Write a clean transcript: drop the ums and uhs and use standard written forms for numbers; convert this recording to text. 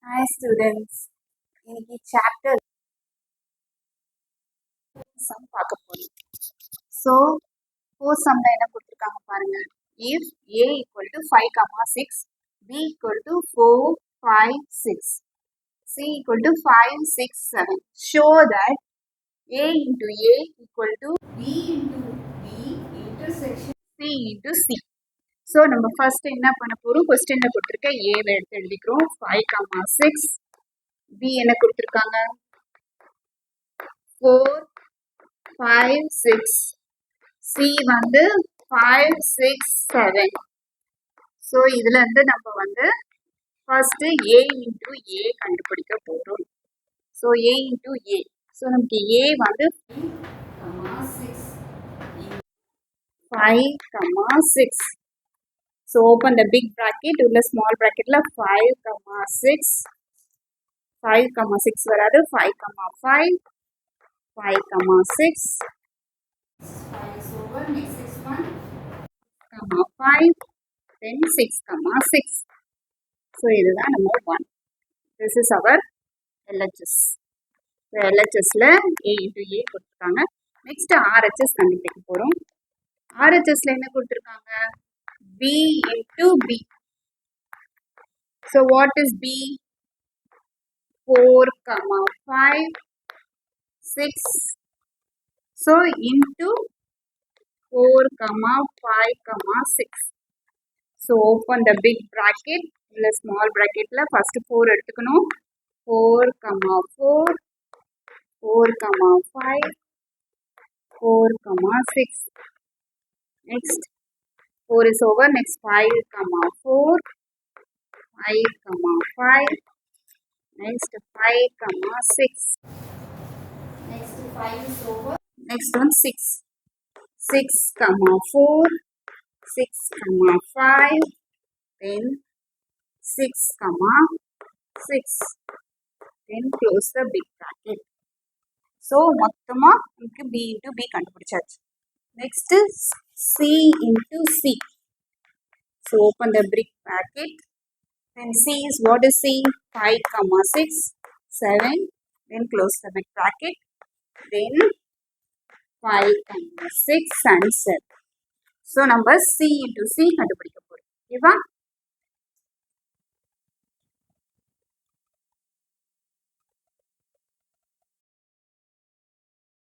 Hi students, இன்னைக்கு chapter some பார்க்க போறோம். ஸோ ஃபோர் சம்ல என்ன கொடுத்துருக்காங்க பாருங்க. If a equal to 5, 6, b equal to 4, 5, 6, c equal to 5, 6, 7. Show that a into a equal to b into b intersection c into c. So நம்ம first என்ன பண்ண போறோம், கொஸ்டின்ல கொடுத்துருக்க ஏவை எடுத்து எழுதிக்கிறோம். 5, 6, b என்ன கொடுத்துருக்காங்க 4, 5, 6, c வந்து 5, 6, 7. ஸோ இதுல இருந்து நம்ம வந்து ஃபர்ஸ்ட் a இன்டூ a கண்டுபிடிக்க போறோம். So a into a, so நமக்கு a வந்து 5, 6. So open the big bracket, உள்ள small bracketல 5, 6, 5, 6 வராது, 5, 5, 5, 6, 5 is over, next one, 5, then 6, 6. So இதுதான் number 1. This is our LHS. So LHSல A into A கொடுத்துருக்காங்க. Next RHS கண்டுபிடிக்க போறோம். RHSல என்ன கொடுத்துருக்காங்க B into B. So what is B? 4, 5, 6. So into 4, 5, 6. So open the big bracket, the small bracket la first 4 எடுத்துக்கணும். 4, 4, 4, 5, 4, 6. Next 4 is over, next 5, 4, 5, 5. Next 5, 6. Next 5 is over. Next one 6. 6, 4, 6, 5. Then 6, 6. Then close the big bracket. So மொத்தமா நமக்கு B into B கண்டுபிடிச்சாச்சு. Next is C into C. So open the big bracket. Then C is, what is C? 5, 6, 7. Then close the big bracket. Then 5, 6 and 7. So number C into C கண்டுபிடிக்க போறோம். ஓகேவா?